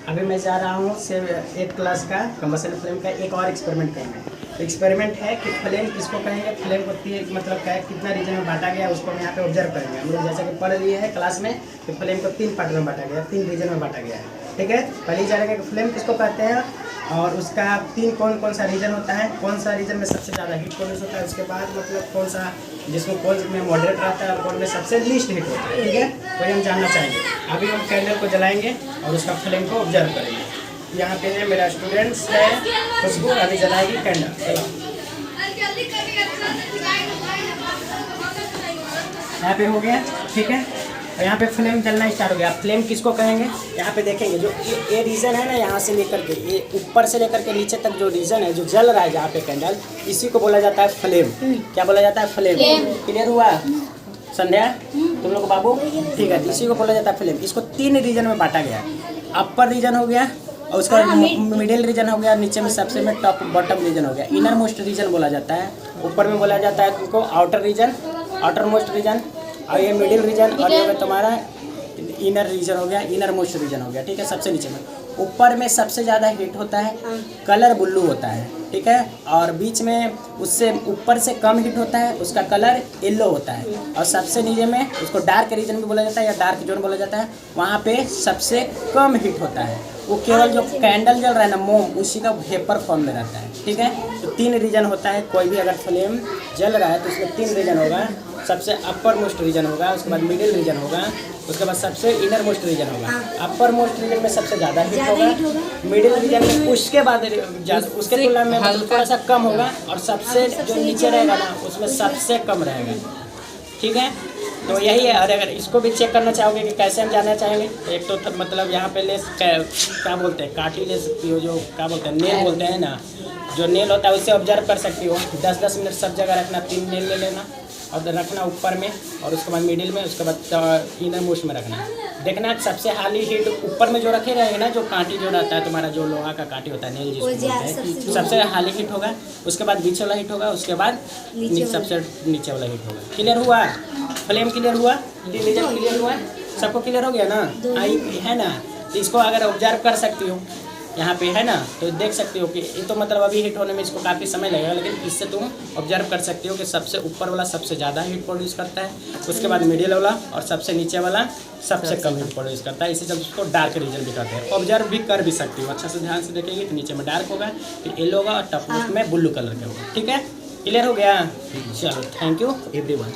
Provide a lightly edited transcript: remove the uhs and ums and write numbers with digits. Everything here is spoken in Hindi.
अभी मैं जा रहा हूँ सिर्फ 8 क्लास का कंबसन फ्लेम का एक और एक्सपेरिमेंट करना। एक्सपेरिमेंट है कि फ्लेम किसको कहेंगे, फ्लेम को मतलब क्या कितना रीजन में बांटा गया उसको हम यहाँ पे ऑब्जर्व करेंगे। हम लोग जैसा कि पढ़ लिए हैं क्लास में कि फ्लेम को 3 पार्ट में बांटा गया, 3 रीजन में बांटा गया है। ठीक है, पहले जानेंगे कि फ्लेम किसको कहते हैं और उसका 3 कौन सा रीजन होता है, कौन सा रीजन में सबसे ज़्यादा हीट प्रोड्यूस होता है, उसके बाद मतलब कौन सा जिसमें कौन में मॉडरेट रहता है और कौन में सबसे लीस्ट हीट होता है। ठीक है, वही हम जानना चाहेंगे। अभी हम कैंडल को जलाएंगे और उसका फ्लेम को ऑब्जर्व करेंगे। यहाँ पे है मेरा स्टूडेंट्स है खुशबू, अभी जलाएगी कैंडल। यहाँ पे हो गया। ठीक है, और यहाँ पे फ्लेम जलना स्टार्ट हो गया। फ्लेम किसको कहेंगे, यहाँ पे देखेंगे जो ये रीजन है ना, यहाँ से लेकर के ये ऊपर से लेकर के नीचे तक जो रीजन है जो जल रहा है जहाँ पे कैंडल, इसी को बोला जाता है फ्लेम। क्या बोला जाता है? फ्लेम। क्लियर हुआ संध्या तुम लोग बाबू? ठीक है, इसी को बोला जाता है फ्लेम। इसको 3 रीजन में बांटा गया। अपर रीजन हो गया और उसका मिडिल रीजन हो गया, नीचे में सबसे में टॉप बॉटम रीजन हो गया। इनर मोस्ट रीजन बोला जाता है। ऊपर में बोला जाता है उनको outer region, outer most region, और ये मिडिल रीजन, और ये तुम्हारा इनर रीजन हो गया, इनर मोस्ट रीजन हो गया। ठीक है, सबसे नीचे में ऊपर में सबसे ज़्यादा हीट होता है, कलर ब्लू होता है। ठीक है, और बीच में उससे ऊपर से कम हीट होता है, उसका कलर येलो होता है। और सबसे नीचे में उसको डार्क रीजन भी बोला जाता है या डार्क जोन बोला जाता है, वहाँ पे सबसे कम हीट होता है। वो केवल जो कैंडल जल रहा है ना, मोम, उसी का वेपर फॉर्म में रहता है। ठीक है, तो 3 रीजन होता है। कोई भी अगर फ्लेम जल रहा है तो उसमें 3 रीजन होगा। सबसे अपर मोस्ट रीजन होगा, उसके बाद मिडिल रीजन होगा, उसके बाद सबसे इनर मोस्ट रीजन होगा। अपर मोस्ट रीजन में सबसे ज़्यादा हीट होगा, मिडिल रीजन में उसके बाद उसके तुलना में थोड़ा सा कम होगा, और सबसे जो नीचे रहेगा ना उसमें सबसे कम रहेगा। ठीक है, तो यही है। और अगर इसको भी चेक करना चाहोगे कि कैसे हम जानना चाहेंगे, एक तो मतलब यहाँ पे लेस क्या बोलते हैं, काटी ले सकती हो, जो क्या बोलते हैं नेल बोलते हैं ना, जो नेल होता है उससे ऑब्जर्व कर सकती हो। 10-10 मिनट सब जगह रखना, 3 नेल ले लेना और रखना ऊपर में, और उसके बाद मिडिल में, उसके बाद इनर मोस्ट में रखना। देखना सबसे हाली हीट ऊपर में जो रखे रहेंगे ना, जो कांटी जो रहता है तुम्हारा, जो लोहा का कांटी होता है नेल जिसको बोलते हैं, सबसे हाली हीट होगा, उसके बाद बीच वाला हीट होगा, उसके बाद सबसे नीचे वाला हीट होगा। क्लियर हुआ? फ्लेम क्लियर हुआ? रीजन क्लियर हुआ? सबको क्लियर हो गया ना? आई है ना? तो इसको अगर ऑब्जर्व कर सकती हो यहाँ पे है ना, तो देख सकते हो कि ये तो मतलब अभी हीट होने में इसको काफ़ी समय लगेगा, लेकिन इससे तुम ऑब्जर्व कर सकते हो कि सबसे ऊपर वाला सबसे ज़्यादा हीट प्रोड्यूस करता है, उसके बाद मिडिल वाला और सबसे नीचे वाला सबसे कम हीट प्रोड्यूस करता है। इसी से उसको डार्क रीजन भी कहते हैं। ऑब्जर्व भी कर भी सकती हो, अच्छा से ध्यान से देखेंगे तो नीचे में डार्क होगा, फिर येलो होगा और टॉप में ब्लू कलर का होगा। ठीक है, क्लियर हो गया? चलो, थैंक यू एवरीवन।